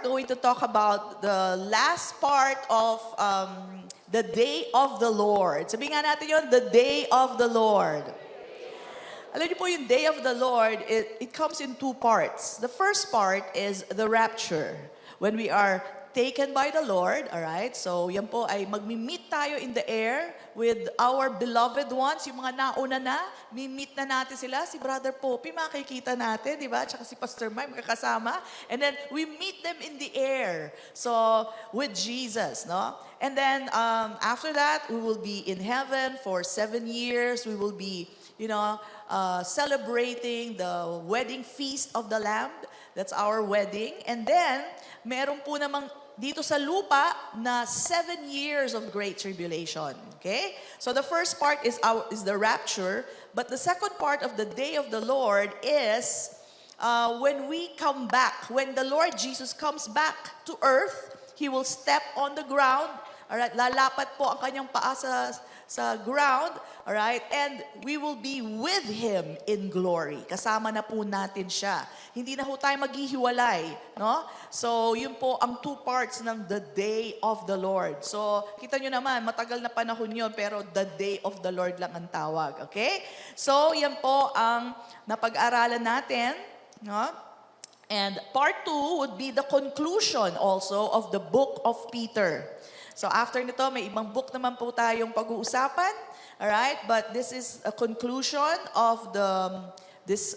going to talk about the last part of the day of the Lord. Sabihin nga natin yun, the day of the Lord. Alam niyo po yung day of the Lord, it comes in two parts. The first part is the rapture. When we are taken by the Lord, all right? So yan po ay magmi-meet tayo in the air with our beloved ones, yung mga nauna na, mi-meet na natin sila. Si Brother Poppy, makikita natin, di ba? Tsaka si Pastor Mike, magkakasama. And then we meet them in the air. So with Jesus, no? And then after that, we will be in heaven for 7 years. We will be, celebrating the wedding feast of the Lamb. That's our wedding. And then, meron po namang dito sa lupa na 7 years of great tribulation. Okay? So the first part is the rapture. But the second part of the day of the Lord is when we come back. When the Lord Jesus comes back to earth, He will step on the ground. Alright, lalapat po ang kanyang paa sa ground, alright, and we will be with Him in glory. Kasama na po natin siya. Hindi na po tayo maghihiwalay, no? So, yun po ang two parts ng the day of the Lord. So, kita nyo naman, matagal na panahon yun, pero the day of the Lord lang ang tawag, okay? So, yan po ang napag-aralan natin, no? And part 2 would be the conclusion also of the book of Peter. So after nito, may ibang book naman po tayong pag-uusapan. Alright? But this is a conclusion of this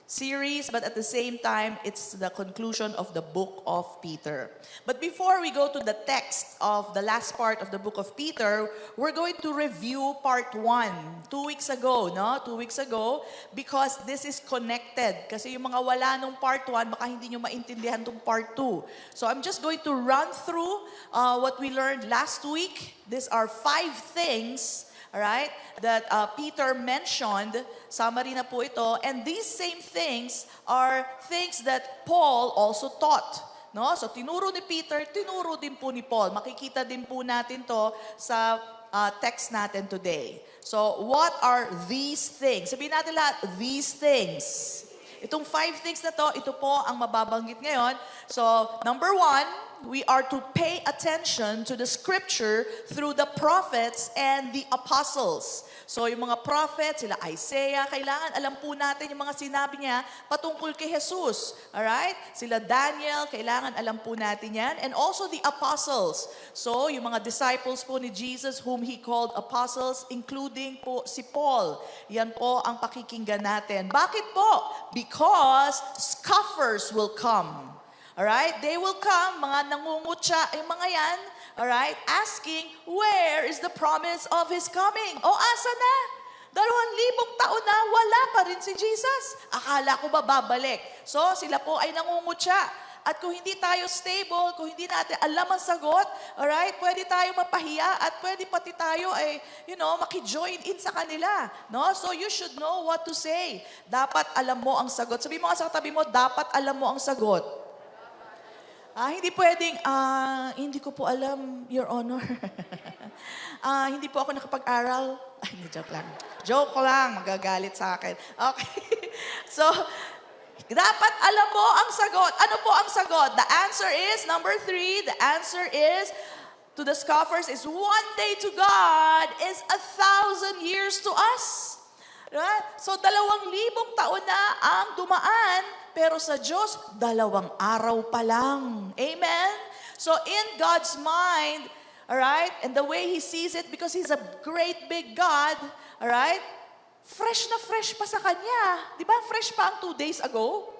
series, but at the same time, it's the conclusion of the book of Peter. But before we go to the text of the last part of the book of Peter, we're going to review part 1. 2 weeks ago, no? 2 weeks ago, because this is connected. Kasi yung mga wala nung part 1, baka hindi nyo maintindihan tong part 2. So I'm just going to run through what we learned last week. These are 5 things, alright, that Peter mentioned. Summary na po ito. And these same things are things that Paul also taught. No? So tinuro ni Peter, tinuro din po ni Paul. Makikita din po natin to sa text natin today. So what are these things? Sabihin natin lahat, these things. Itong 5 things na to, ito po ang mababanggit ngayon. So number 1, we are to pay attention to the scripture through the prophets and the apostles. So yung mga prophets, sila Isaiah, kailangan alam po natin yung mga sinabi niya patungkol kay Jesus. Alright? Sila Daniel, kailangan alam po natin yan. And also the apostles. So yung mga disciples po ni Jesus whom He called apostles, including po si Paul. Yan po ang pakikinggan natin. Bakit po? Because scoffers will come. Alright? They will come, mga nangungutya, yung mga yan, alright, asking, where is the promise of His coming? O, asa na? 2,000 taon na, wala pa rin si Jesus. Akala ko ba babalik? So, sila po ay nangungutya. At kung hindi tayo stable, kung hindi natin alam ang sagot, alright, pwede tayo mapahiya at pwede pati tayo ay, maki-join in sa kanila. No? So you should know what to say. Dapat alam mo ang sagot. Sabi mo nga sa katabi mo, dapat alam mo ang sagot. Hindi pwedeng, hindi ko po alam, Your Honor. Hindi po ako nakapag-aral. Joke lang. Joke lang, magagalit sa akin. Okay. So, dapat alam mo ang sagot. Ano po ang sagot? The answer is, number 3, the answer is, to the scoffers, is 1 day to God is 1,000 years to us. Right? So, 2,000 taon na ang dumaan, pero sa Diyos, 2 araw pa lang. Amen? So, in God's mind, alright, and the way He sees it, because He's a great big God, alright, fresh na fresh pa sa Kanya. Di ba? Fresh pa ang 2 days ago.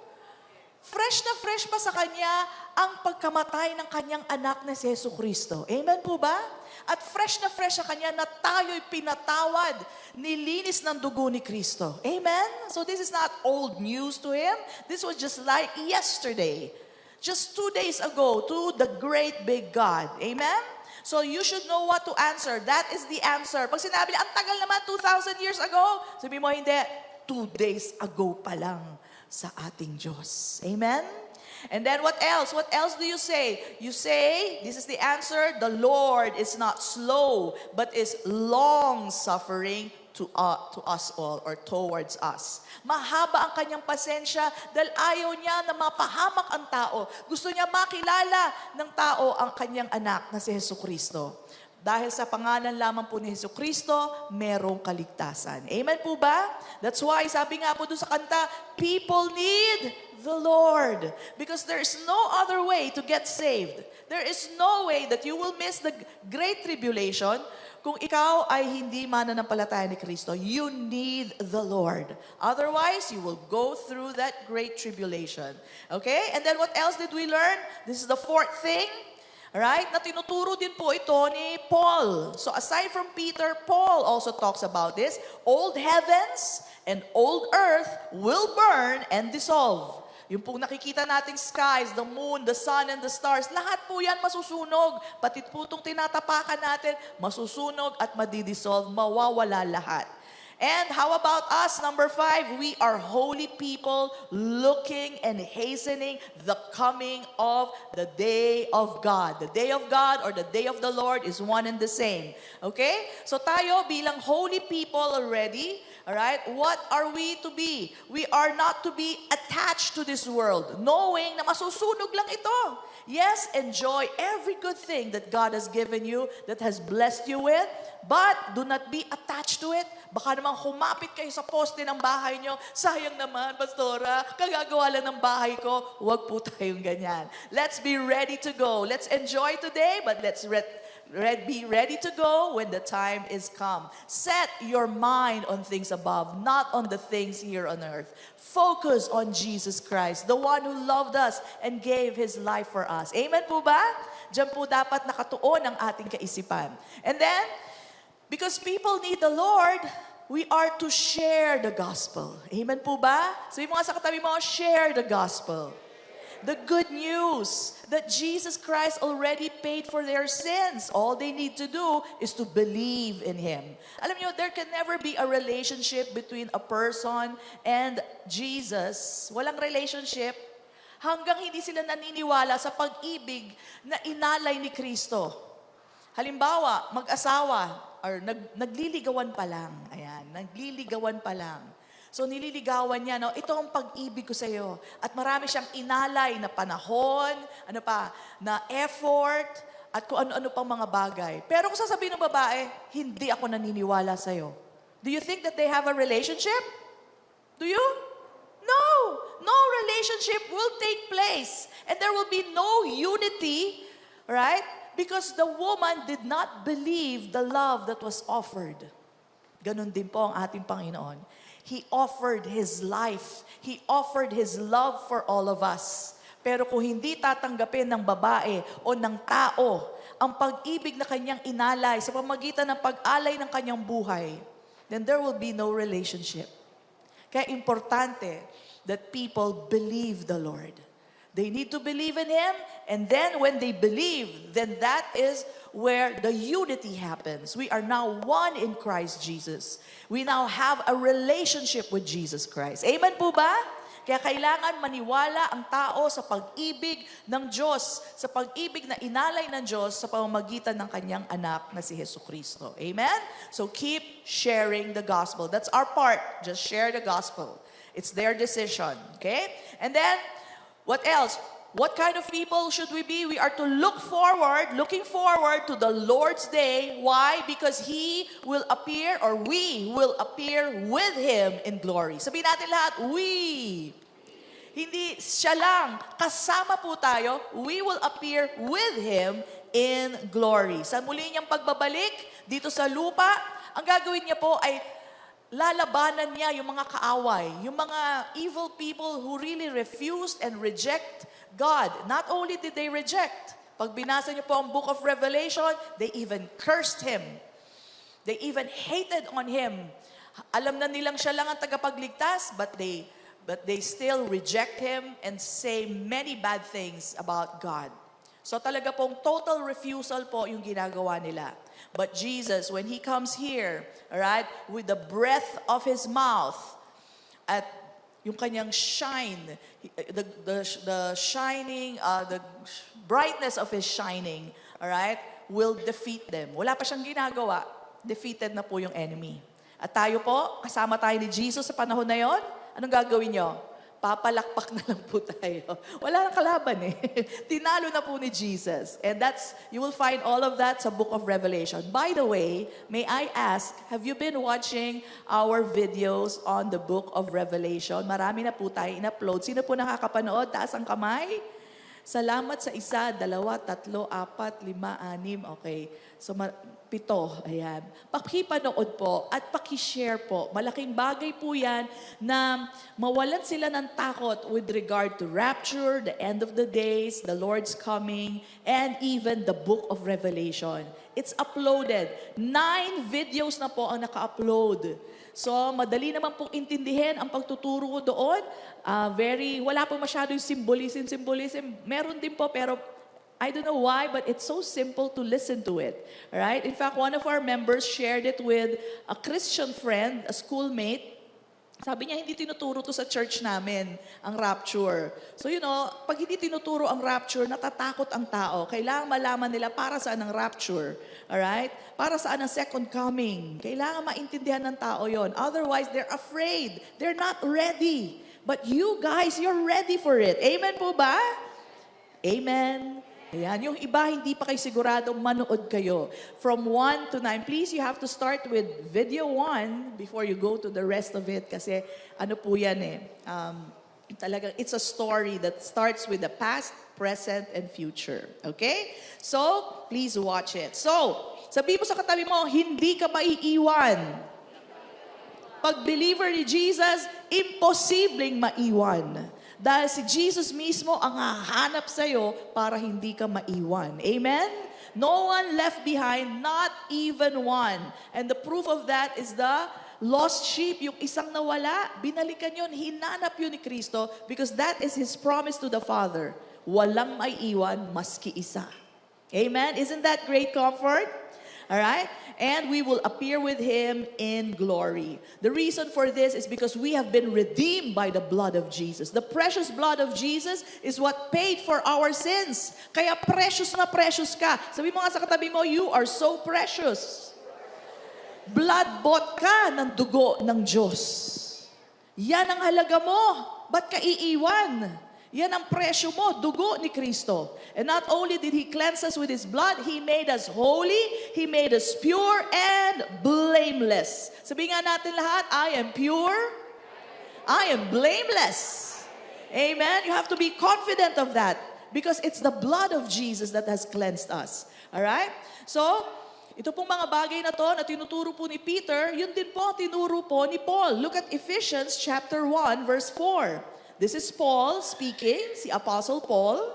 Fresh na fresh pa sa Kanya ang pagkamatay ng Kanyang anak na si Jesucristo. Amen po ba? At fresh na fresh sa Kanya na tayo'y pinatawad, nilinis ng dugo ni Kristo. Amen? So this is not old news to Him. This was just like yesterday. Just 2 days ago to the great big God. Amen? So you should know what to answer. That is the answer. Pag sinabi niya, ang tagal naman, 2,000 years ago. Sabi mo, hindi. 2 days ago pa lang sa ating Diyos. Amen? And then what else? What else do you say? You say, this is the answer, the Lord is not slow, but is long-suffering to us all or towards us. Mahaba ang kanyang pasensya dahil ayaw niya na mapahamak ang tao. Gusto niya makilala ng tao ang kanyang anak na si Jesucristo. Dahil sa pangalan lamang po ni Jesucristo, merong kaligtasan. Amen po ba? That's why, sabi nga po doon sa kanta, people need the Lord. Because there is no other way to get saved. There is no way that you will miss the great tribulation kung ikaw ay hindi mananampalataya ni Kristo. You need the Lord. Otherwise, you will go through that great tribulation. Okay? And then what else did we learn? This is the fourth thing. Right? Na tinuturo din po ito ni Paul. So aside from Peter, Paul also talks about this. Old heavens and old earth will burn and dissolve. Yung po nakikita nating skies, the moon, the sun, and the stars, lahat po yan masusunog. Pati po itong tinatapakan natin, masusunog at madidissolve, mawawala lahat. And how about us? Number 5, we are holy people looking and hastening the coming of the day of God. The day of God or the day of the Lord is one and the same. Okay? So tayo bilang holy people already, alright, what are we to be? We are not to be attached to this world, knowing na masusunog lang ito. Yes, enjoy every good thing that God has given you, that has blessed you with, but do not be attached to it. Baka naman humapit kayo sa poste ng bahay nyo, sayang naman, Pastora, kagagawa lang ng bahay ko. Huwag po tayong ganyan. Let's be ready to go. Let's enjoy today, but let's be ready to go when the time is come. Set your mind on things above, not on the things here on earth. Focus on Jesus Christ, the one who loved us and gave His life for us. Amen po ba? Diyan po dapat nakatuon ang ating kaisipan. And then, because people need the Lord, we are to share the gospel. Amen po ba? Sabi mo nga sa katabi mo, share the gospel. The good news that Jesus Christ already paid for their sins. All they need to do is to believe in Him. Alam niyo, there can never be a relationship between a person and Jesus. Walang relationship hanggang hindi sila naniniwala sa pag-ibig na inalay ni Kristo. Halimbawa, mag-asawa or nagliligawan pa lang. Ayan, nagliligawan pa lang. So nililigawan niya, no, ito ang pag-ibig ko sa iyo. At marami siyang inalay na panahon, na effort, at kung ano-ano pang mga bagay. Pero kung sasabihin ng babae, hindi ako naniniwala sa iyo. Do you think that they have a relationship? Do you? No! No relationship will take place. And there will be no unity, right? Because the woman did not believe the love that was offered. Ganon din po ang ating Panginoon. He offered His life. He offered His love for all of us. Pero kung hindi tatanggapin ng babae o ng tao ang pag-ibig na kanyang inalay sa pamagitan ng pag-alay ng kanyang buhay, then there will be no relationship. Kaya importante that people believe the Lord. They need to believe in Him, and then when they believe, then that is where the unity happens. We are now one in Christ Jesus. We now have a relationship with Jesus Christ. Amen po ba? Kaya kailangan maniwala ang tao sa pag-ibig ng Diyos, sa pag-ibig na inalay ng Diyos sa pamamagitan ng kanyang anak na si Jesucristo. Amen? So keep sharing the gospel. That's our part. Just share the gospel. It's their decision. Okay? And then, what else? What kind of people should we be? We are to looking forward to the Lord's day. Why? Because He will appear, or we will appear with Him in glory. Sabihin natin lahat, we. Hindi siya lang, kasama po tayo, we will appear with Him in glory. Sa muli niyang pagbabalik dito sa lupa, ang gagawin niya po ay lalabanan niya yung mga kaaway, yung mga evil people who really refused and reject God. Not only did they reject, pag binasa niyo po ang book of Revelation, they even cursed Him. They even hated on Him. Alam na nilang siya lang ang tagapagligtas, but they still reject Him and say many bad things about God. So talaga pong total refusal po yung ginagawa nila. But Jesus, when He comes here, right, with the breath of His mouth, at yung kanyang shine, the shining, the brightness of His shining, all right, will defeat them. Wala pa siyang ginagawa. Defeated na po yung enemy. At tayo po, kasama tayo ni Jesus sa panahon na yon, anong gagawin nyo? Papalakpak na lang po tayo. Wala nang kalaban eh. Tinalo na po ni Jesus. And you will find all of that sa Book of Revelation. By the way, may I ask, have you been watching our videos on the Book of Revelation? Marami na po tayo in-upload. Sino po nakakapanood? Taas ang kamay. Salamat sa 1, 2, 3, 4, 5, 6. Okay. So, 7. Ayan. Pakipanood po at pakishare po. Malaking bagay po yan na mawalan sila ng takot with regard to rapture, the end of the days, the Lord's coming, and even the Book of Revelation. It's uploaded. 9 videos na po ang naka-upload. So, madali naman pong intindihin ang pagtuturo ko doon. Wala po masyado yung symbolism. Meron din po, pero I don't know why, but it's so simple to listen to it. Right? In fact, one of our members shared it with a Christian friend, a schoolmate. Sabi niya, hindi tinuturo to sa church namin, ang rapture. So pag hindi tinuturo ang rapture, natatakot ang tao. Kailangan malaman nila para saan ang rapture. Alright? Para saan ang second coming. Kailangan maintindihan ng tao yon. Otherwise, they're afraid. They're not ready. But you guys, you're ready for it. Amen po ba? Amen. Ayan. Yung iba, hindi pa kayo sigurado, manood kayo. From 1 to 9, please, you have to start with video 1 before you go to the rest of it. Kasi ano po yan talagang it's a story that starts with the past, present, and future. Okay? So, please watch it. So, sabi mo sa katabi mo, hindi ka maiiwan. Pag believer ni Jesus, imposibleng maiwan. Dahil si Jesus mismo ang hahanap sa'yo para hindi ka maiwan. Amen? No one left behind, not even one. And the proof of that is the lost sheep, yung isang nawala, binalikan yun, hinanap yun ni Kristo because that is His promise to the Father. Walang maiiwan maski isa. Amen? Isn't that great comfort? Alright? And we will appear with Him in glory. The reason for this is because we have been redeemed by the blood of Jesus. The precious blood of Jesus is what paid for our sins. Kaya precious na precious ka. Sabi mo nga sa katabi mo, you are so precious. Blood-bought ka ng dugo ng Diyos. Yan ang halaga mo. Ba't ka iiwan? Yan ang presyo mo, dugo ni Kristo. And not only did He cleanse us with His blood, He made us holy, He made us pure and blameless. Sabi nga natin lahat, I am pure, I am blameless. Amen? You have to be confident of that because it's the blood of Jesus that has cleansed us. Alright? So, ito pong mga bagay na to na tinuturo po ni Peter, yun din po tinuro po ni Paul. Look at Ephesians chapter 1 verse 4. This is Paul speaking, si Apostle Paul.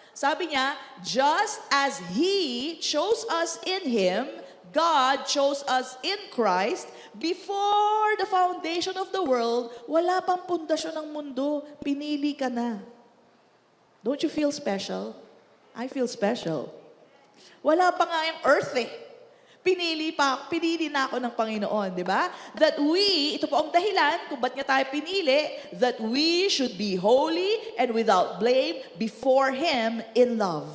Sabi niya, just as He chose us in Him, God chose us in Christ before the foundation of the world. Wala pang pundasyon ng mundo, pinili ka na. Don't you feel special? I feel special. Wala pa nga yung earth eh. Pinili na ako ng Panginoon, di ba? That we, ito po ang dahilan kung ba't niya tayo pinili, that we should be holy and without blame before Him in love.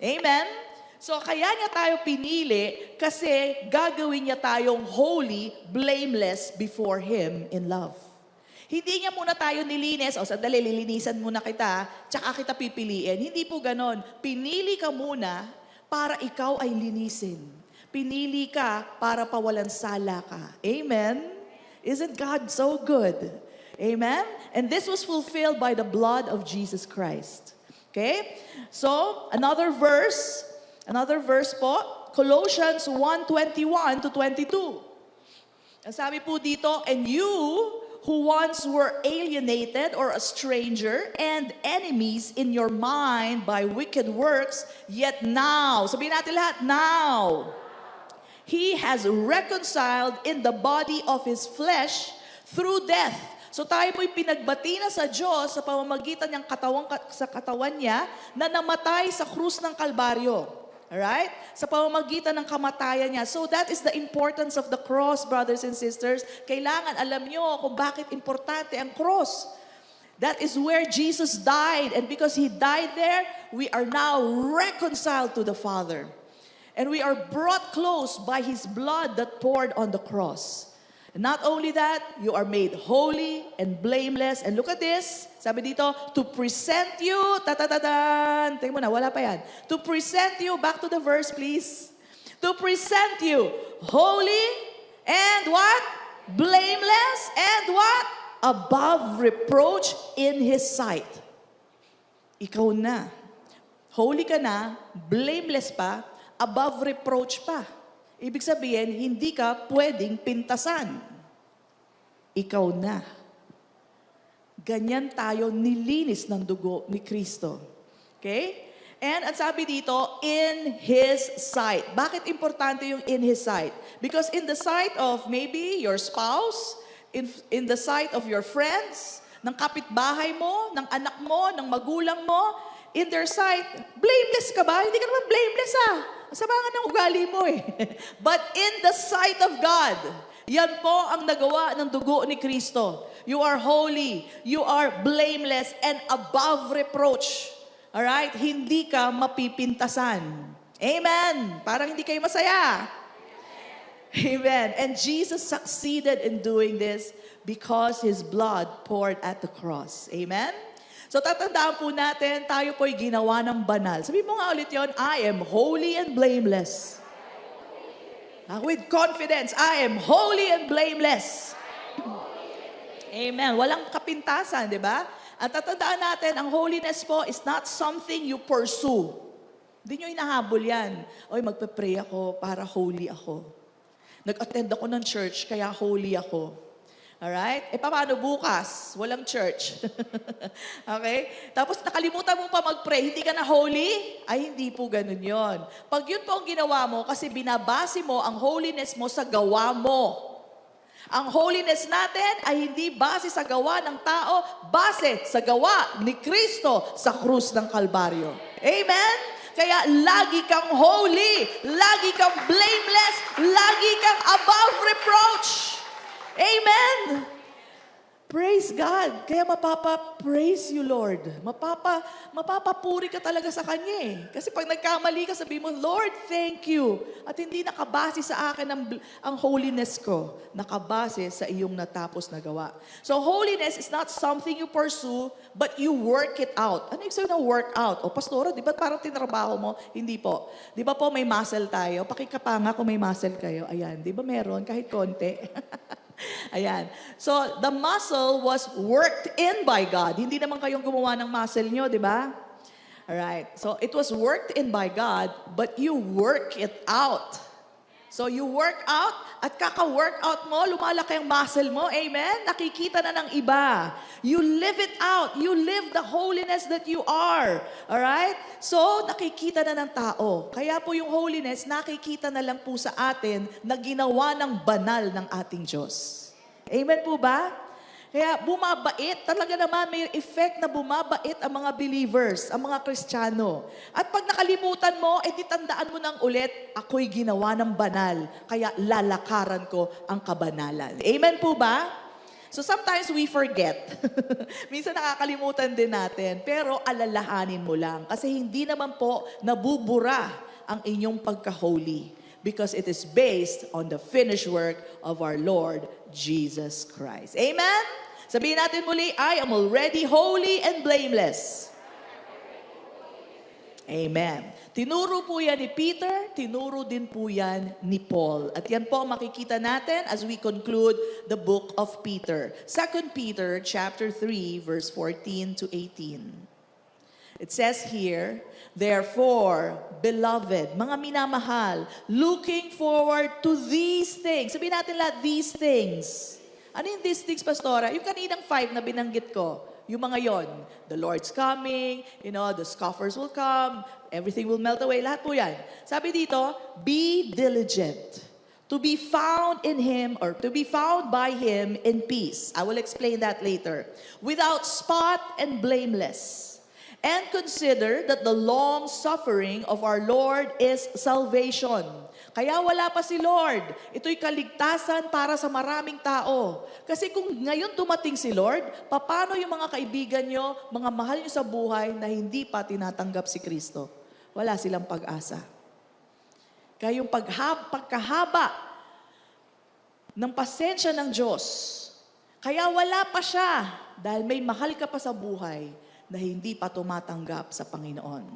Amen? So, kaya niya tayo pinili kasi gagawin niya tayong holy, blameless before Him in love. Hindi niya muna tayo nilinis, sandali, lilinisan muna kita, tsaka kita pipiliin. Hindi po ganon. Pinili ka muna para ikaw ay linisin. Pinili ka para pawalan sala ka. Amen? Isn't God so good? Amen? And this was fulfilled by the blood of Jesus Christ. Okay? So, another verse po, Colossians 1:21 to 22. Ang sabi po dito, and you who once were alienated or a stranger and enemies in your mind by wicked works, yet now, sabihin natin lahat, now, He has reconciled in the body of His flesh through death. So tayo po'y pinagbati na sa Diyos sa pamamagitan ng katawan niya na namatay sa krus ng Kalbaryo. Alright? Sa pamamagitan ng kamatayan niya. So that is the importance of the cross, brothers and sisters. Kailangan alam nyo kung bakit importante ang cross. That is where Jesus died. And because He died there, we are now reconciled to the Father. And we are brought close by His blood that poured on the cross. And not only that, you are made holy and blameless. And look at this. Sabi dito, to present you, ta-ta-ta-tan. Tingnan mo na, wala pa yan. To present you, back to the verse please. To present you holy and what? Blameless and what? Above reproach in His sight. Ikaw na. Holy ka na, blameless pa, above reproach pa. Ibig sabihin, hindi ka pwedeng pintasan. Ikaw na. Ganyan tayo nilinis ng dugo ni Kristo. Okay? And ang sabi dito, in His sight. Bakit importante yung in His sight? Because in the sight of maybe your spouse, in the sight of your friends, ng kapitbahay mo, ng anak mo, ng magulang mo, in their sight, blameless ka ba? Hindi ka naman blameless Sama nga ng ugali mo But in the sight of God, yan po ang nagawa ng dugo ni Kristo. You are holy, you are blameless, and above reproach. Alright? Hindi ka mapipintasan. Amen. Parang hindi kayo masaya. Amen. And Jesus succeeded in doing this because His blood poured at the cross. Amen? So tatandaan po natin, tayo po'y ginawa ng banal. Sabi mo nga ulit yon, I am holy and blameless. With confidence, I am holy and blameless. Amen. Walang kapintasan, di ba? At tatandaan natin, ang holiness po is not something you pursue. Hindi nyo inahabol yan. Oy, magpe-pray ako para holy ako. Nag-attend ako ng church, kaya holy ako. Alright? Paano bukas? Walang church. Okay? Tapos nakalimutan mo pa mag-pray, hindi ka na holy? Ay, hindi po ganun yon. Pag yun po ang ginawa mo, kasi binabase mo ang holiness mo sa gawa mo. Ang holiness natin ay hindi base sa gawa ng tao, base sa gawa ni Kristo sa krus ng Kalbaryo. Amen? Kaya lagi kang holy, lagi kang blameless, lagi kang above reproach. Amen! Praise God. Kaya mapapa-praise you, Lord. Mapapapuri ka talaga sa Kanya Kasi pag nagkamali ka, sabi mo, Lord, thank you. At hindi nakabase sa akin ang holiness ko. Nakabase sa iyong natapos na gawa. So holiness is not something you pursue, but you work it out. Ano yung sabi na work out? O pastora, di ba parang tinrabaho mo? Hindi po. Di ba po may muscle tayo? Pakikapanga kung may muscle kayo. Ayan, di ba meron? Kahit konti. Ayan. So, the muscle was worked in by God. Hindi naman kayong gumawa ng muscle nyo, di ba? Alright. So, it was worked in by God, but you work it out. So, you work out, at kaka-workout mo, lumalaki ang muscle mo. Amen? Nakikita na ng iba. You live it out. You live the holiness that you are. Alright? So, nakikita na ng tao. Kaya po yung holiness, nakikita na lang po sa atin na ginawa ng banal ng ating Diyos. Amen po ba? Kaya bumabait, talaga naman may effect na bumabait ang mga believers, ang mga Kristiyano. At pag nakalimutan mo, di tandaan mo nang ulit, ako'y ginawa ng banal, kaya lalakaran ko ang kabanalan. Amen po ba? So sometimes we forget. Minsan nakakalimutan din natin, pero alalahanin mo lang. Kasi hindi naman po nabubura ang inyong pagka-holy. Because it is based on the finished work of our Lord Jesus Christ. Amen? Sabihin natin muli, I am already holy and blameless. Amen. Tinuro po yan ni Peter, tinuro din po yan ni Paul. At yan po makikita natin as we conclude the book of Peter. 2 Peter chapter 3, verse 14 to 18. It says here, therefore, beloved, mga minamahal, looking forward to these things. Sabihin natin lahat, these things. Ano yung these things, Pastora? Yung kaninang 5 na binanggit ko. Yung mga yon. The Lord's coming, the scoffers will come, everything will melt away. Lahat po yan. Sabi dito, be diligent to be found in Him or to be found by Him in peace. I will explain that later. Without spot and blameless. And consider that the long suffering of our Lord is salvation. Kaya wala pa si Lord. Ito'y kaligtasan para sa maraming tao. Kasi kung ngayon dumating si Lord, paano yung mga kaibigan nyo, mga mahal nyo sa buhay na hindi pa tinatanggap si Kristo? Wala silang pag-asa. Kaya yung pagkahaba ng pasensya ng Diyos, kaya wala pa siya dahil may mahal ka pa sa buhay na hindi pa tumatanggap sa Panginoon.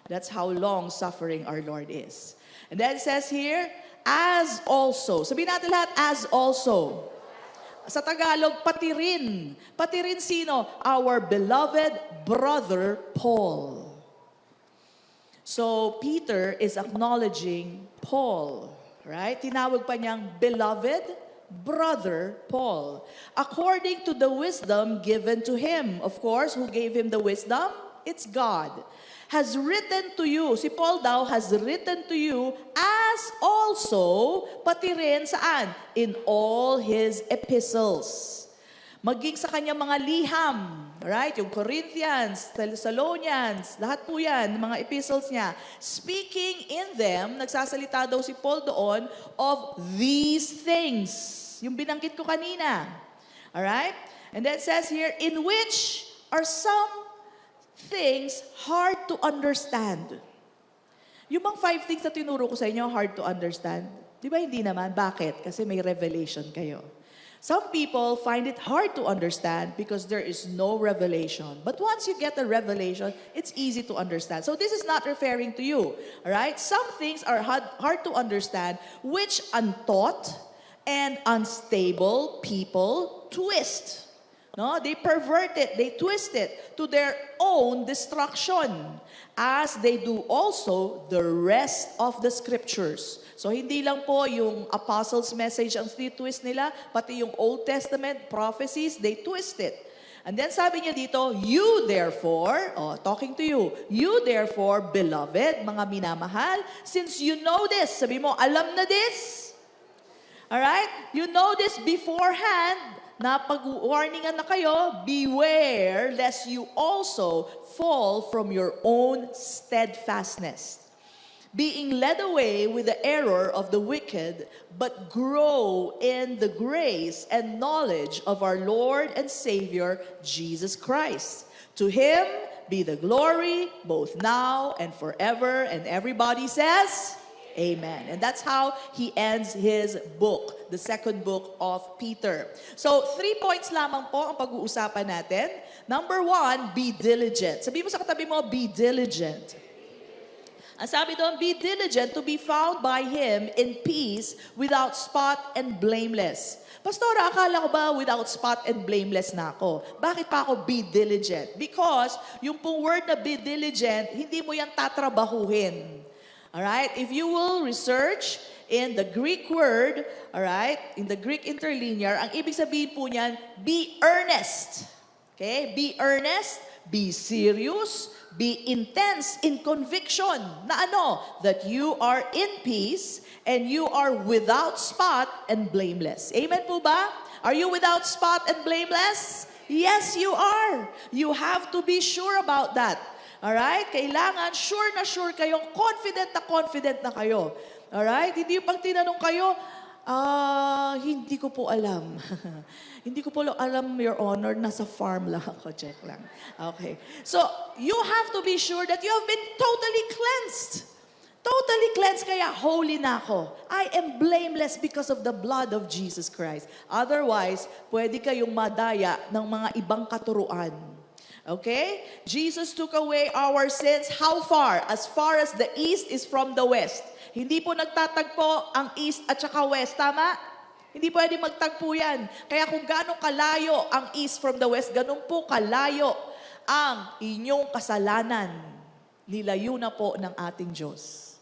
That's how long suffering our Lord is. And then it says here, as also. Sabihin natin lahat, as also. Sa Tagalog, pati rin. Pati rin sino? Our beloved brother Paul. So, Peter is acknowledging Paul. Right? Tinawag pa niyang beloved brother Paul. According to the wisdom given to him. Of course, who gave him the wisdom? It's God. Has written to you, si Paul daw has written to you as also, pati rin saan? In all his epistles. Maging sa kanyang mga liham, right? Yung Corinthians, Thessalonians, lahat po yan, mga epistles niya. Speaking in them, nagsasalita daw si Paul doon, of these things. Yung binanggit ko kanina. Alright? And then it says here, in which are some things hard to understand. Yung bang 5 things na tinuro ko sa inyo, hard to understand? Di ba hindi naman? Bakit? Kasi may revelation kayo. Some people find it hard to understand because there is no revelation. But once you get the revelation, it's easy to understand. So this is not referring to you. All right? Some things are hard to understand, which untaught and unstable people twist. No, they pervert it, they twist it to their own destruction, as they do also the rest of the scriptures. So hindi lang po yung apostles' message ang twist nila, pati yung Old Testament prophecies, they twist it. And then sabi niya dito, you therefore, talking to you therefore, beloved, mga minamahal, since you know this, sabi mo, alam na this, alright? You know this beforehand, na pag-warningan na kayo, beware lest you also fall from your own steadfastness, being led away with the error of the wicked, but grow in the grace and knowledge of our Lord and Savior, Jesus Christ. To Him be the glory, both now and forever. And everybody says, Amen. And that's how he ends his book, the second book of Peter. So, 3 points lamang po ang pag-uusapan natin. Number 1, be diligent. Sabi mo sa katabi mo, be diligent. Ang sabi doon, be diligent to be found by Him in peace, without spot and blameless. Pastora, akala ko ba without spot and blameless na ako? Bakit pa ako be diligent? Because yung pong word na be diligent, hindi mo yan tatrabahuhin. Alright? If you will research in the Greek word, alright, in the Greek interlinear, ang ibig sabihin po niyan, be earnest. Okay? Be earnest, be serious, be intense in conviction. Na ano? That you are in peace and you are without spot and blameless. Amen po ba? Are you without spot and blameless? Yes, you are. You have to be sure about that. Alright? Kailangan sure kayong confident na kayo. Alright? Hindi yung pag tinanong kayo, hindi ko po alam. Hindi ko po alam, Your Honor, nasa farm lang ako. Check lang. Okay. So, you have to be sure that you have been totally cleansed. Totally cleansed, kaya holy na ako. I am blameless because of the blood of Jesus Christ. Otherwise, pwede kayong madaya ng mga ibang katuruan. Okay? Jesus took away our sins. How far? As far as the east is from the west. Hindi po nagtatagpo ang east at saka west. Tama? Hindi pwede magtagpo yan. Kaya kung gaano kalayo ang east from the west, ganun po kalayo ang inyong kasalanan. Nilayo na po ng ating Diyos.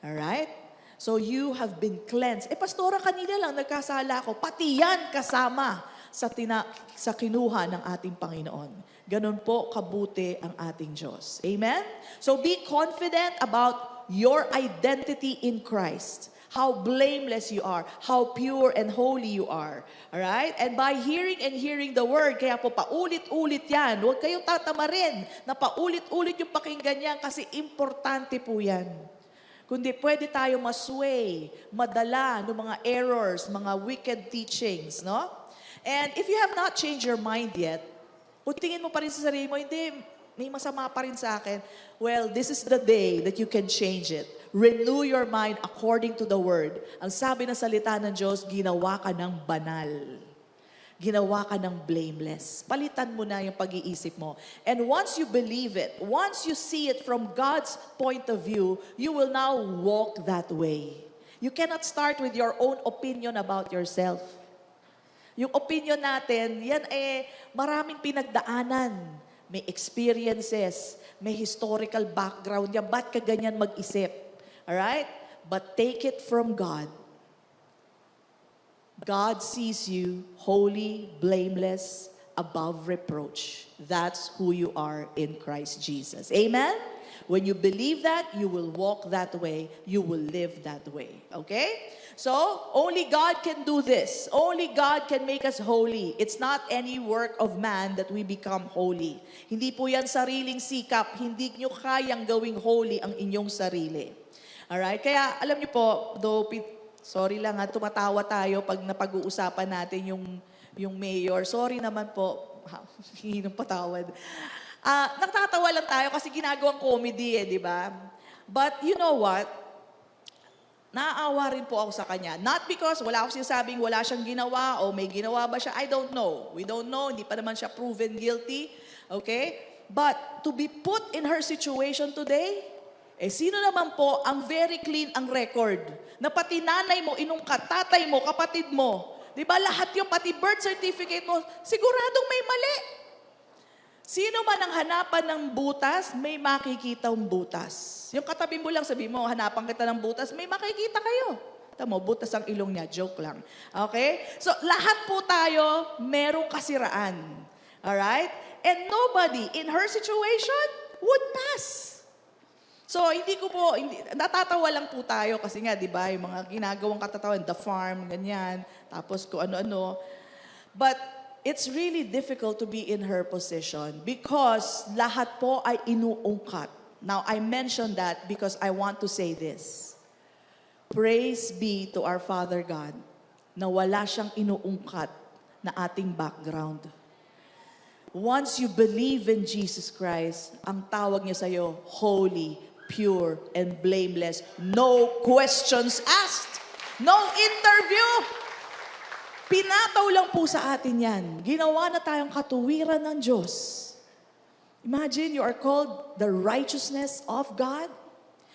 Alright? So you have been cleansed. Pastora, kanina lang nagkasala ako. Pati yan kasama sa kinuha ng ating Panginoon. Ganun po kabuti ang ating Diyos. Amen? So be confident about your identity in Christ. How blameless you are. How pure and holy you are. Alright? And by hearing the word, kaya po paulit-ulit yan. Huwag kayong tatamarin na paulit-ulit yung pakinggan yan kasi importante po yan. Kundi pwede tayo masway, madala ng mga errors, mga wicked teachings, no? And if you have not changed your mind yet, kung tingin mo pa rin sa sarili mo, hindi, may masama pa rin sa akin. Well, this is the day that you can change it. Renew your mind according to the Word. Ang sabi ng salita ng Diyos, ginawa ka ng banal. Ginawa ka ng blameless. Palitan mo na yung pag-iisip mo. And once you believe it, once you see it from God's point of view, you will now walk that way. You cannot start with your own opinion about yourself. Yung opinion natin, yan maraming pinagdaanan. May experiences, may historical background yan. Ba't ka ganyan mag-isip? Alright? But take it from God. God sees you holy, blameless, above reproach. That's who you are in Christ Jesus. Amen? When you believe that, you will walk that way. You will live that way. Okay? So, only God can do this. Only God can make us holy. It's not any work of man that we become holy. Hindi po yan sariling sikap. Hindi nyo kayang gawing holy ang inyong sarili. Alright? Kaya, alam nyo po, sorry lang ha, tumatawa tayo pag napag-uusapan natin yung mayor. Sorry naman po. Hingi ng patawad. Nagtatawa lang tayo kasi ginagawang comedy di ba? But you know what? Naaawa rin po ako sa kanya. Not because wala akong sinasabing wala siyang ginawa o may ginawa ba siya. I don't know. We don't know. Hindi pa naman siya proven guilty. Okay? But to be put in her situation today, sino naman po ang very clean ang record? Na pati nanay mo, inungkat, tatay mo, kapatid mo. Di ba lahat yung pati birth certificate mo, siguradong may mali. Sino man ang hanapan ng butas, may makikitang butas. Yung katabi mo lang, sabi mo, hanapan kita ng butas, may makikita kayo. Tamo, butas ang ilong niya, joke lang. Okay? So, lahat po tayo, merong kasiraan. Alright? And nobody in her situation would pass. So, natatawa lang po tayo kasi nga, di ba, yung mga ginagawang katatawan, the farm, ganyan, tapos kung ano-ano. But, it's really difficult to be in her position because lahat po ay inuungkat. Now, I mentioned that because I want to say this. Praise be to our Father God na wala siyang inuungkat na ating background. Once you believe in Jesus Christ, ang tawag niya sa'yo, holy, pure, and blameless. No questions asked. No interview. Pinataw lang po sa atin yan. Ginawa na tayong katuwiran ng Diyos. Imagine, you are called the righteousness of God.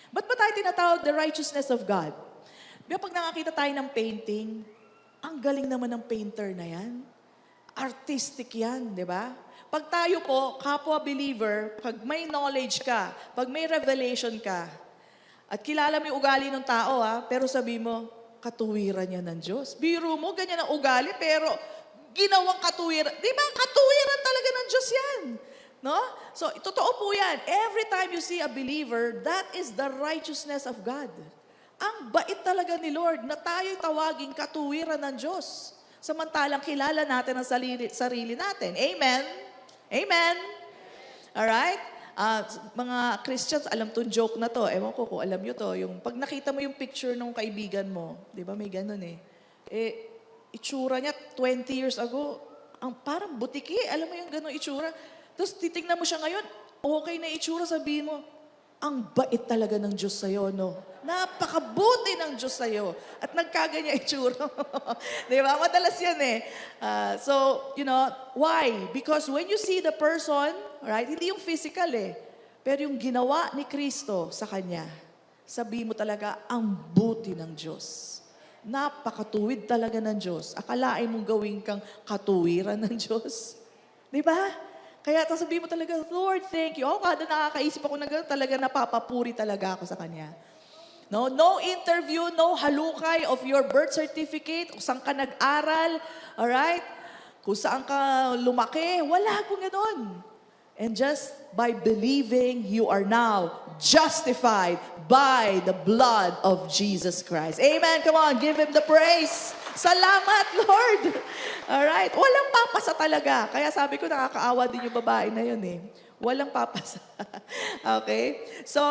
Ba't ba tayo tinatawag the righteousness of God? Di ba pag nakakita tayo ng painting, ang galing naman ng painter na yan. Artistic yan, di ba? Pag tayo po, kapwa believer, pag may knowledge ka, pag may revelation ka, at kilala mo yung ugali ng tao, pero sabi mo, katuwiran niya ng Diyos. Biro mo, ganyan ang ugali, pero ginawang katuwiran. Di ba? Katuwiran talaga ng Diyos yan. No? So, totoo po yan. Every time you see a believer, that is the righteousness of God. Ang bait talaga ni Lord na tayo'y tawaging katuwiran ng Diyos. Samantalang kilala natin ang sarili natin. Amen? Amen? Alright? Mga Christians, alam tong joke na to. Ewan ko kung alam nyo to. Yung, pag nakita mo yung picture ng kaibigan mo, di ba may ganun itsura niya 20 years ago, ang parang butiki. Alam mo yung ganun itsura. Tapos titignan mo siya ngayon, okay na itsura, sabihin mo, ang bait talaga ng Diyos sa'yo, no? Napakabuti ng Diyos sa'yo. At nagkaganya itsura. Di ba? Madalas yan so, you know, why? Because when you see the person, right, hindi yung physical pero yung ginawa ni Kristo sa kanya, sabi mo talaga, ang buti ng Diyos. Napakatuwid talaga ng Diyos. Akalain mong gawin kang katuwiran ng Diyos. Di ba? Kaya sabihin mo talaga, Lord, thank you. Kada nakakaisip ako na gano'n, talaga napapapuri talaga ako sa Kanya. No interview, no halukay of your birth certificate, kung saan ka nag-aral, alright? Kung saan ka lumaki, wala akong gano'n. And just by believing, you are now justified by the blood of Jesus Christ. Amen. Come on, give Him the praise. Salamat, Lord. Alright. Walang papasa talaga. Kaya sabi ko, nakakaawa din yung babae na yun Walang papasa. Okay? So,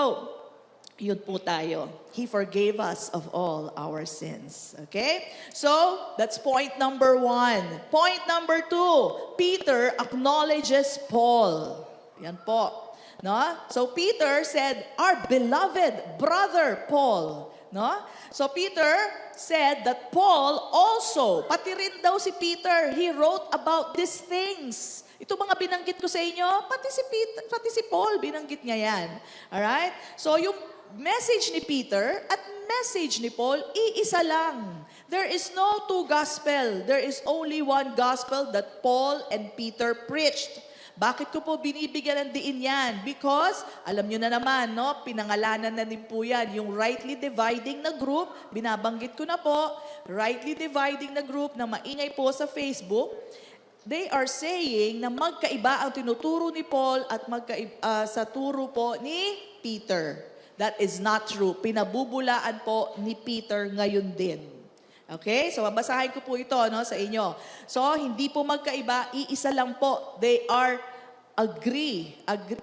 yun po tayo. He forgave us of all our sins. Okay? So, that's point number 1. Point number 2, Peter acknowledges Paul. Yan po. No? So Peter said, our beloved brother Paul. No? So Peter said that Paul also, pati rin daw si Peter, he wrote about these things. Ito mga binanggit ko sa inyo, pati si Peter, pati si Paul, binanggit niya yan. Alright? So yung message ni Peter at message ni Paul, iisa lang. There is no two gospel. There is only one gospel that Paul and Peter preached. Bakit ko po binibigyan ng diin yan? Because, alam nyo na naman, no? Pinangalanan na din po yan. Yung rightly dividing na group, binabanggit ko na po, rightly dividing na group na maingay po sa Facebook, they are saying na magkaiba ang tinuturo ni Paul at sa turo po ni Peter. That is not true. Pinabubulaan po ni Peter ngayon din. Okay? So, babasahin ko po ito sa inyo. So, hindi po magkaiba, iisa lang po. They are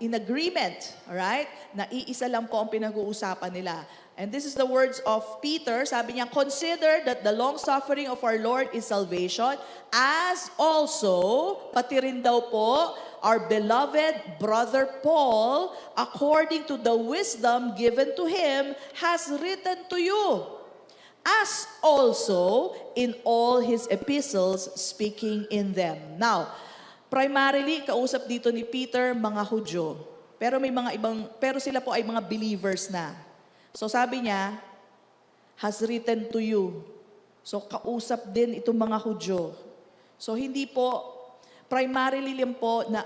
in agreement, alright? Na iisa lang po ang pinag-uusapan nila. And this is the words of Peter. Sabi niya, consider that the long-suffering of our Lord is salvation, as also, pati rin daw po, our beloved brother Paul, according to the wisdom given to him, has written to you, as also in all his epistles, speaking in them. Now, primarily, kausap dito ni Peter, mga Hudyo. Pero sila po ay mga believers na. So sabi niya, has written to you. So kausap din itong mga Hudyo. So hindi po, primarily lang po na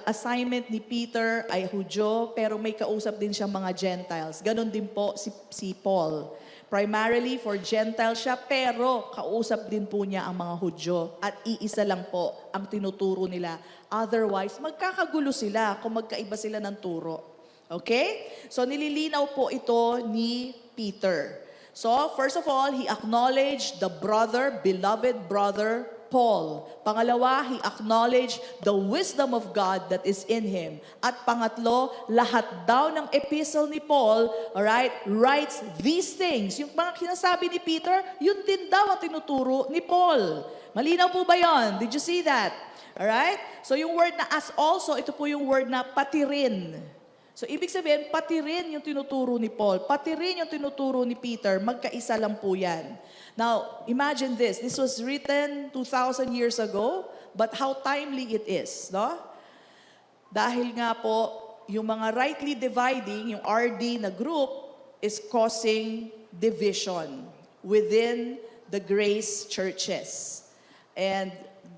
assignment ni Peter ay Hudyo, pero may kausap din siya mga Gentiles. Ganon din po si Paul. Primarily for Gentile siya, pero kausap din po niya ang mga Hudyo at iisa lang po ang tinuturo nila. Otherwise, magkakagulo sila kung magkaiba sila ng turo. Okay? So nililinaw po ito ni Peter. So first of all, he acknowledged the beloved brother Paul. Pangalawa, he acknowledged the wisdom of God that is in him. At pangatlo, lahat daw ng epistle ni Paul, alright, writes these things. Yung mga sinasabi ni Peter, yun din daw ang tinuturo ni Paul. Malinaw po ba yon? Did you see that? Alright? So yung word na as also, ito po yung word na pati rin. So ibig sabihin, pati rin yung tinuturo ni Paul, pati rin yung tinuturo ni Peter, magkaisa lang po yan. Now, imagine this. This was written 2,000 years ago, but how timely it is, no? Dahil nga po, yung mga rightly dividing, yung RD na group, is causing division within the grace churches. And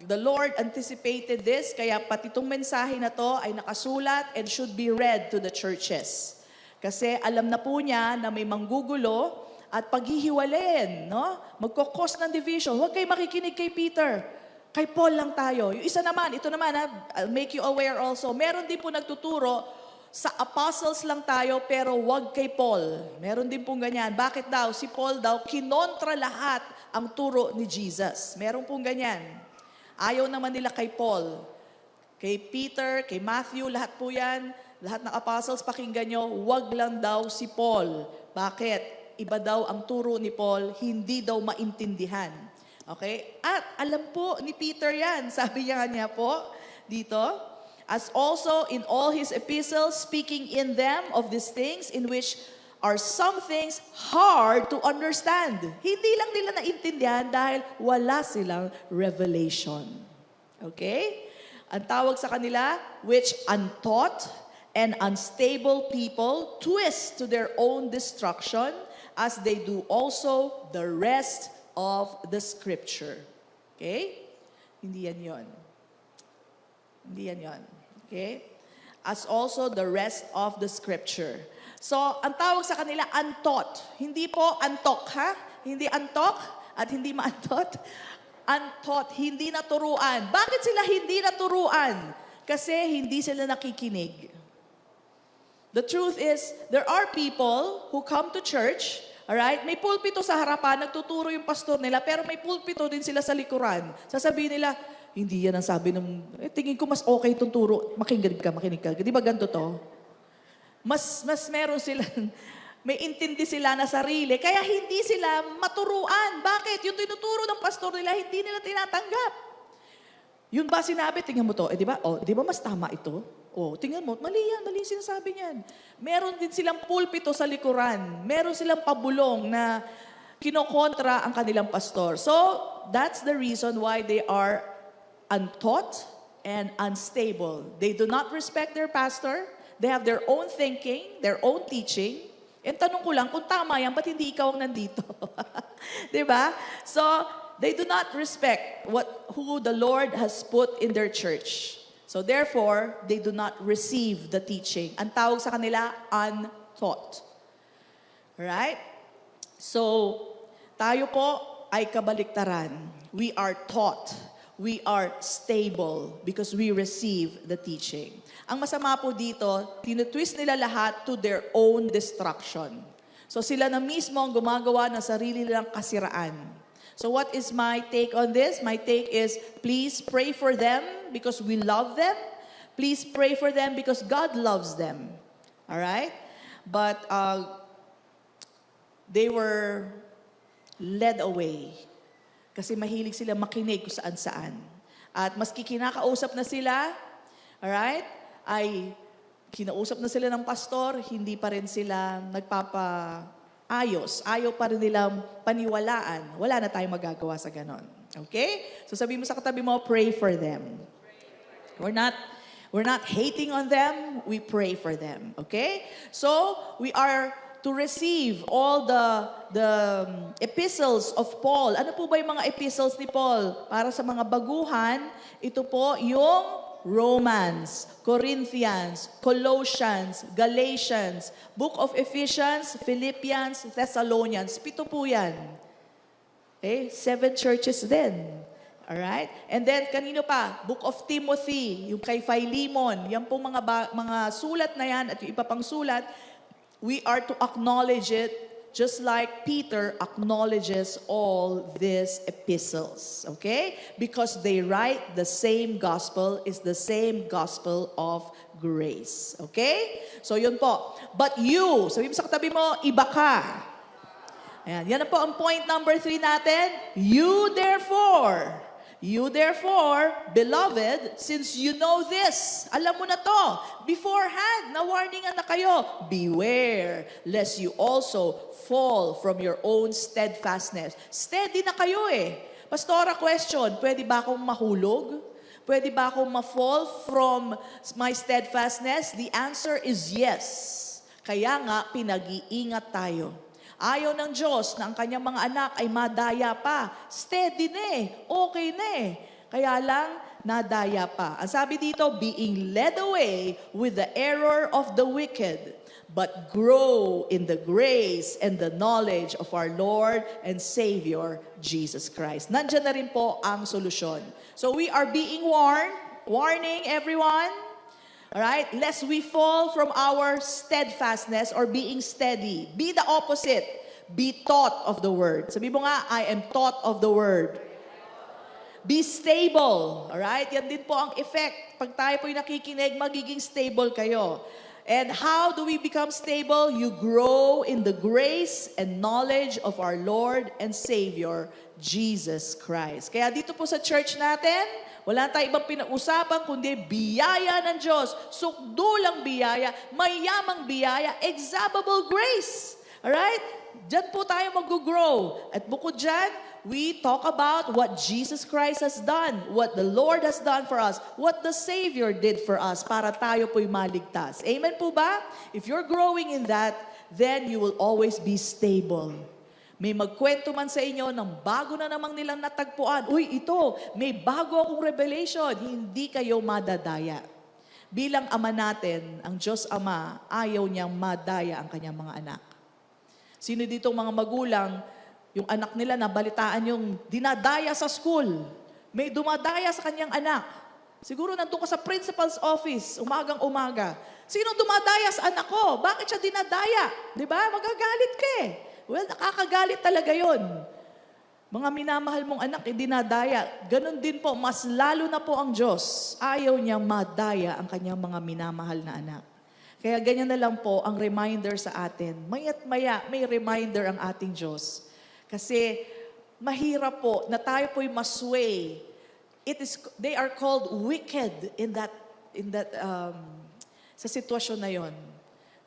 the Lord anticipated this, kaya pati itong mensahe na to ay nakasulat and should be read to the churches. Kasi alam na po niya na may manggugulo at paghihiwalayin, no? Magkukos ng division. Huwag kayo makikinig kay Peter. Kay Paul lang tayo. Yung isa naman, ito naman, I'll make you aware also. Meron din po nagtuturo, sa apostles lang tayo, pero wag kay Paul. Meron din pong ganyan. Bakit daw? Si Paul daw, kinontra lahat ang turo ni Jesus. Meron pong ganyan. Ayaw naman nila kay Paul. Kay Peter, kay Matthew, lahat po yan. Lahat ng apostles, pakinggan nyo, wag lang daw si Paul. Bakit? Iba daw ang turo ni Paul, hindi daw maintindihan. Okay? At alam po ni Peter yan. Sabi niya po dito, as also in all his epistles, speaking in them of these things in which are some things hard to understand. Hindi lang nila naintindihan dahil wala silang revelation. Okay? Ang tawag sa kanila, which untaught and unstable people twist to their own destruction, as they do also the rest of the Scripture. Okay? Hindi yan yun. Hindi yan yun. Okay? As also the rest of the Scripture. So, ang tawag sa kanila, untaught. Hindi po antok, ha? Hindi antok at hindi maantot. Untaught, hindi naturuan. Bakit sila hindi naturuan? Kasi hindi sila nakikinig. The truth is, there are people who come to church, alright? May pulpito sa harapan, nagtuturo yung pastor nila, pero may pulpito din sila sa likuran. Sasabihin nila, hindi yan ang sabi ng, tingin ko mas okay itong turo. Makinig ka. Di ba ganito to? Mas meron sila, may intindi sila na sarili, kaya hindi sila maturuan. Bakit? Yung tinuturo ng pastor nila, hindi nila tinatanggap. Yun ba sinabi? Tingnan mo to. Di ba? Di ba mas tama ito? Oh, tingnan mo, mali yan, mali yung sinasabi niyan. Meron din silang pulpito sa likuran. Meron silang pabulong na kinokontra ang kanilang pastor. So, that's the reason why they are untaught and unstable. They do not respect their pastor. They have their own thinking, their own teaching. And tanong ko lang, kung tama yan, ba't hindi ikaw ang nandito? Diba? So, they do not respect who the Lord has put in their church. So therefore, they do not receive the teaching. Ang tawag sa kanila, untaught. Right? So, tayo po ay kabaliktaran. We are taught. We are stable because we receive the teaching. Ang masama po dito, tinutwist nila lahat to their own destruction. So sila na mismo ang gumagawa ng sarili nilang kasiraan. So what is my take on this? My take is, please pray for them because we love them. Please pray for them because God loves them. All right? But they were led away. Kasi mahilig sila makinig kung saan-saan. At maski kinakausap na sila, all right, ay kinausap na sila ng pastor, hindi pa rin sila nagpapaayos. Ayaw pa rin nilang paniwalaan. Wala na tayong magagawa sa ganon. Okay? So sabi mo sa katabi mo, pray for them. We're not hating on them, we pray for them. Okay? So, we are to receive all the epistles of Paul. Ano po ba yung mga epistles ni Paul? Para sa mga baguhan, ito po yung Romans, Corinthians, Colossians, Galatians, Book of Ephesians, Philippians, Thessalonians. 7 po yan. Okay? 7 churches din. Alright? And then, kanino pa? Book of Timothy, yung kay Philemon. Yan po mga sulat na yan at yung iba pang sulat, we are to acknowledge it just like Peter acknowledges all these epistles. Okay? Because they write the same gospel, is the same gospel of grace. Okay? So yun po. But you, sabi mo sa katabi mo, iba ka. Ayan, yan na po ang point number 3 natin. You therefore, beloved, since you know this, alam mo na to, beforehand, na-warningan na kayo, beware, lest you also fall from your own steadfastness. Steady na kayo eh. Pastora, question, pwede ba akong mahulog? Pwede ba akong ma-fall from my steadfastness? The answer is yes. Kaya nga, pinag-iingat tayo. Ayaw ng Diyos na ang kanyang mga anak ay madaya pa. Steady na eh. Okay na eh. Kaya lang, nadaya pa. Ang sabi dito, being led away with the error of the wicked, but grow in the grace and the knowledge of our Lord and Savior, Jesus Christ. Nandiyan na rin po ang solusyon. So we are being warning everyone, alright, lest we fall from our steadfastness or being steady. Be the opposite. Be taught of the word. Sabi mo nga, I am taught of the word. Be stable. Alright? Yan din po ang effect. Pag tayo po'y nakikinig, magiging stable kayo. And how do we become stable? You grow in the grace and knowledge of our Lord and Savior, Jesus Christ. Kaya dito po sa church natin, wala tayong ibang pinag-usapan kundi biyaya ng Diyos. Sukdulang biyaya, mayamang biyaya, exabable grace. Alright? Diyan po tayo mag-grow. At bukod dyan, we talk about what Jesus Christ has done, what the Lord has done for us, what the Savior did for us para tayo po'y maligtas. Amen po ba? If you're growing in that, then you will always be stable. May magkwento man sa inyo ng bago na namang nilang natagpuan. Uy, ito, may bago akong revelation. Hindi kayo madadaya. Bilang ama natin, ang Diyos Ama, ayaw niyang madaya ang kanyang mga anak. Sino ditong mga magulang, yung anak nila nabalitaan yung dinadaya sa school. May dumadaya sa kanyang anak. Siguro nandun ka sa principal's office, umagang-umaga. Sino dumadaya sa anak ko? Bakit siya dinadaya? Di ba? Magagalit ka eh. Well, nakakagalit talaga yon. Mga minamahal mong anak, dinadaya. Ganon din po, mas lalo na po ang Diyos. Ayaw niyang madaya ang kanyang mga minamahal na anak. Kaya ganyan na lang po ang reminder sa atin. Maya't maya, may reminder ang ating Diyos. Kasi mahirap po na tayo po'y masway. They are called wicked in that sa sitwasyon na yon,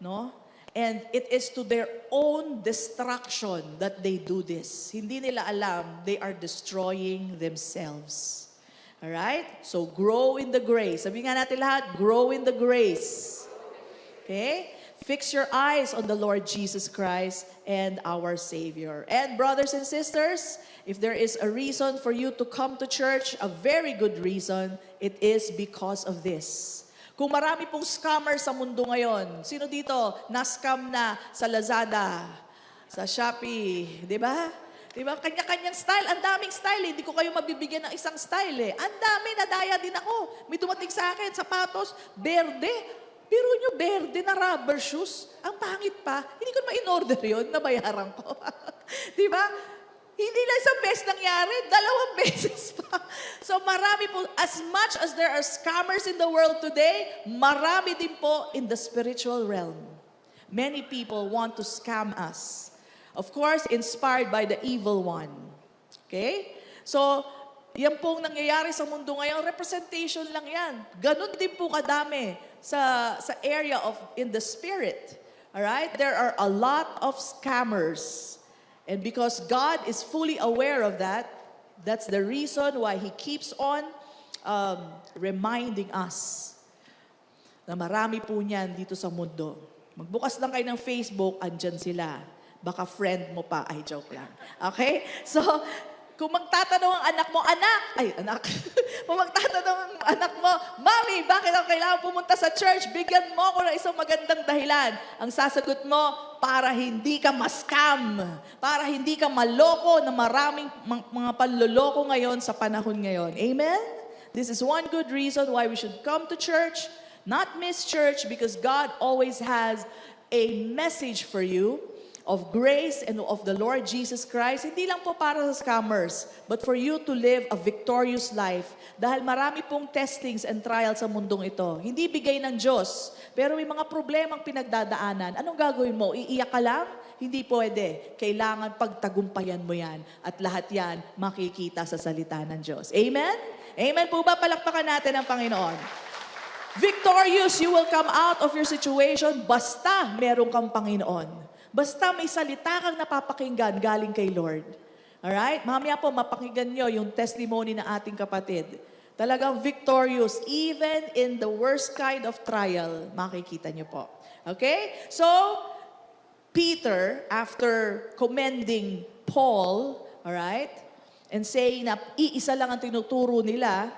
no? And it is to their own destruction that they do this. Hindi nila alam, they are destroying themselves. Alright? So, grow in the grace. Sabi nga natin lahat, grow in the grace. Okay? Fix your eyes on the Lord Jesus Christ and our Savior. And brothers and sisters, if there is a reason for you to come to church, a very good reason, it is because of this. Kung marami pong scammer sa mundo ngayon, sino dito na-scam na sa Lazada, sa Shopee, di ba? Di ba? Kanya-kanyang style. Ang daming style. Hindi ko kayo mabibigyan ng isang style eh. Ang dami, nadaya din ako. May dumating sa akin, sapatos, berde. Pero nyo, berde na rubber shoes. Ang pangit pa. Hindi ko naman in-order yun, nabayaran ko. Di ba? Hindi lang isang beses nangyari, 2 beses pa. So marami po, as much as there are scammers in the world today, marami din po in the spiritual realm. Many people want to scam us. Of course, inspired by the evil one. Okay? So, yan pong nangyayari sa mundo ngayon, representation lang yan. Ganon din po kadami sa area of in the spirit. Alright? There are a lot of scammers. And because God is fully aware of that, that's the reason why He keeps on reminding us na marami po niyan dito sa mundo. Magbukas lang kayo ng Facebook, andyan sila. Baka friend mo pa. Ay, joke lang. Okay? So, kung magtatanong ang anak mo, kung magtatanong ang anak mo, Mami, bakit ako kailangan pumunta sa church? Bigyan mo ako ng isang magandang dahilan. Ang sasagot mo, para hindi ka ma-scam. Para hindi ka maloko na maraming mga panloloko ngayon sa panahon ngayon. Amen? This is one good reason why we should come to church, not miss church, because God always has a message for you of grace and of the Lord Jesus Christ, hindi lang po para sa scammers, but for you to live a victorious life. Dahil marami pong testings and trials sa mundong ito. Hindi bigay ng Diyos, pero may mga problemang pinagdadaanan. Anong gagawin mo? Iiyak ka lang? Hindi pwede. Kailangan pagtagumpayan mo yan. At lahat yan makikita sa salita ng Diyos. Amen? Amen po ba? Palakpakan natin ang Panginoon. Victorious, you will come out of your situation basta meron kang Panginoon. Basta may salita kang napapakinggan galing kay Lord. Alright? Mamaya po, mapakinggan nyo yung testimony ng ating kapatid. Talagang victorious, even in the worst kind of trial, makikita nyo po. Okay? So, Peter, after commending Paul, alright, and saying na iisa lang ang tinuturo nila,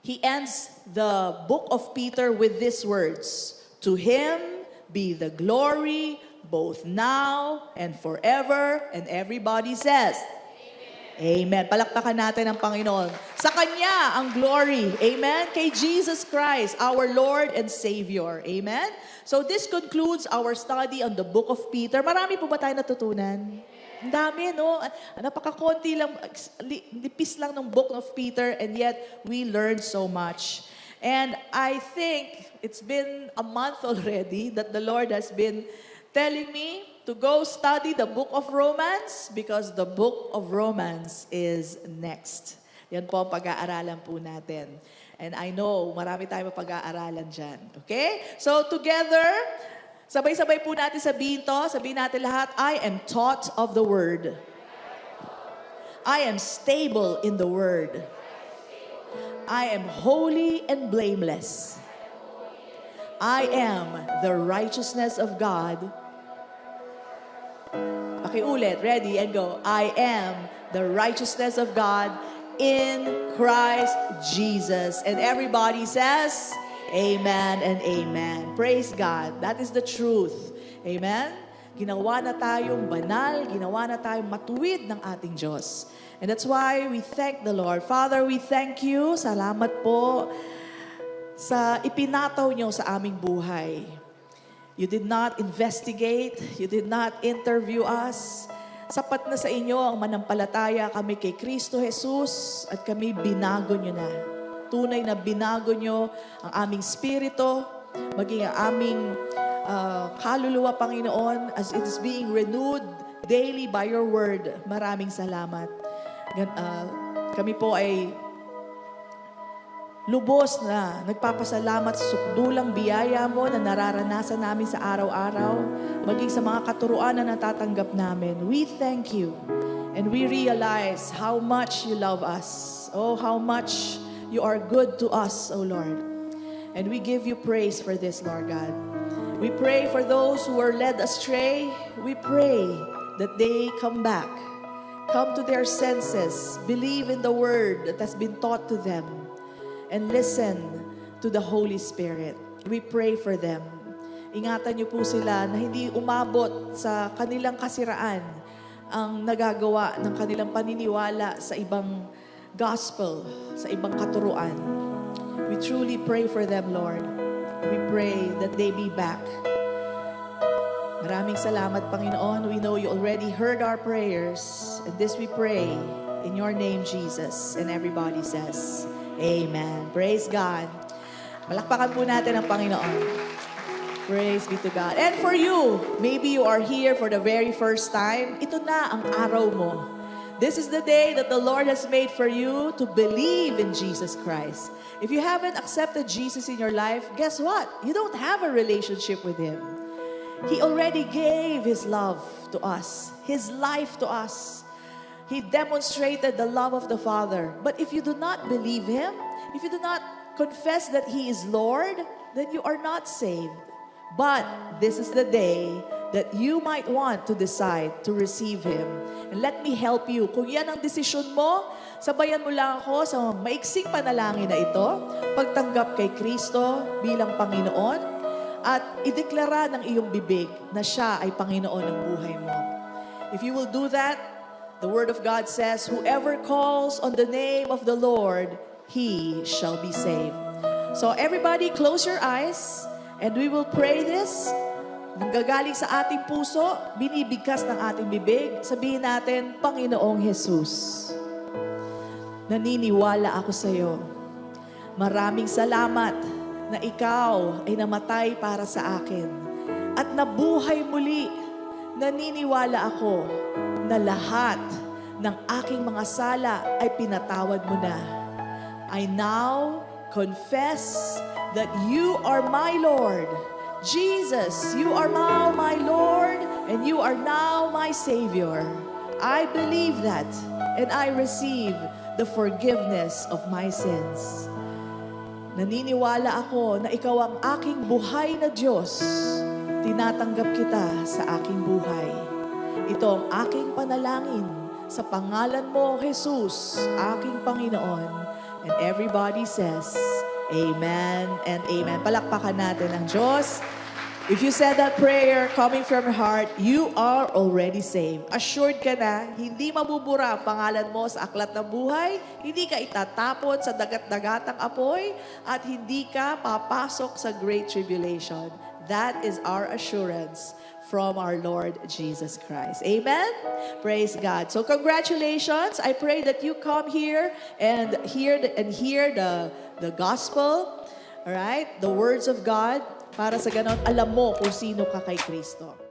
he ends the book of Peter with these words, "To Him be the glory, both now and forever." And everybody says, Amen. Palakpakan natin ang Panginoon. Sa Kanya ang glory. Amen. Kay Jesus Christ, our Lord and Savior. Amen. So this concludes our study on the book of Peter. Marami po ba tayo natutunan? Ang dami, no? Napakakonti lang, nipis lang ng book of Peter, and yet we learned so much. And I think it's been a month already that the Lord has been telling me to go study the book of Romans, because the book of Romans is next. Yan po ang pag-aaralan po natin. And I know, marami tayong pag-aaralan dyan. Okay? So together, sabay-sabay po natin sabihin to. Sabihin natin lahat, I am taught of the Word. I am stable in the Word. I am holy and blameless. I am the righteousness of God. Pakiulit, ready and go. I am the righteousness of God in Christ Jesus. And everybody says, Amen and Amen. Praise God. That is the truth. Amen? Ginawa na tayong banal, ginawa na tayong matuwid ng ating Diyos. And that's why we thank the Lord. Father, we thank you. Salamat po sa ipinataw nyo sa aming buhay. You did not investigate. You did not interview us. Sapat na sa inyo ang manampalataya kami kay Kristo Jesus at kami binago nyo na. Tunay na binago nyo ang aming spirito, maging ang aming kaluluwa, Panginoon, as it is being renewed daily by your word. Maraming salamat. Kami po ay lubos na nagpapasalamat sa sukdulang biyaya mo na nararanasan namin sa araw-araw, maging sa mga katuruan na natatanggap namin. We thank you and we realize how much you love us. Oh, how much you are good to us, oh Lord. And we give you praise for this, Lord God. We pray for those who are led astray. We pray that they come back, come to their senses, believe in the word that has been taught to them, and listen to the Holy Spirit. We pray for them. Ingatan niyo po sila na hindi umabot sa kanilang kasiraan ang nagagawa ng kanilang paniniwala sa ibang gospel, sa ibang katuruan. We truly pray for them, Lord. We pray that they be back. Maraming salamat, Panginoon. We know you already heard our prayers. And this we pray in your name, Jesus. And everybody says, Amen. Praise God. Malakpakan po natin ang Panginoon. Praise be to God. And for you, maybe you are here for the very first time. Ito na ang araw mo. This is the day that the Lord has made for you to believe in Jesus Christ. If you haven't accepted Jesus in your life, guess what? You don't have a relationship with Him. He already gave His love to us, His life to us. He demonstrated the love of the Father. But if you do not believe Him, if you do not confess that He is Lord, then you are not saved. But this is the day that you might want to decide to receive Him. And let me help you. Kung yan ang desisyon mo, sabayan mo lang ako sa maiksing panalangin na ito, pagtanggap kay Kristo bilang Panginoon, at ideklara ng iyong bibig na siya ay Panginoon ng buhay mo. If you will do that, the Word of God says, whoever calls on the name of the Lord, he shall be saved. So everybody, close your eyes and we will pray this. Nanggagaling sa ating puso, binibigkas ng ating bibig. Sabihin natin, Panginoong Jesus, naniniwala ako sa iyo. Maraming salamat na ikaw ay namatay para sa akin at nabuhay muli. Naniniwala ako na lahat ng aking mga sala ay pinatawad mo na. I now confess that you are my Lord. Jesus, you are now my Lord and you are now my Savior. I believe that and I receive the forgiveness of my sins. Naniniwala ako na ikaw ang aking buhay na Diyos. Tinatanggap kita sa aking buhay. Ito ang aking panalangin sa pangalan mo, Jesus, aking Panginoon. And everybody says, Amen and Amen. Palakpakan natin ang Diyos. If you said that prayer coming from your heart, you are already saved. Assured ka na, hindi mabubura ang pangalan mo sa aklat ng buhay, hindi ka itatapon sa dagat-dagatang apoy, at hindi ka papasok sa great tribulation. That is our assurance from our Lord Jesus Christ. Amen? Praise God. So congratulations. I pray that you come here and hear the gospel, all right? The words of God, para sa ganon alam mo kung sino ka kay Kristo.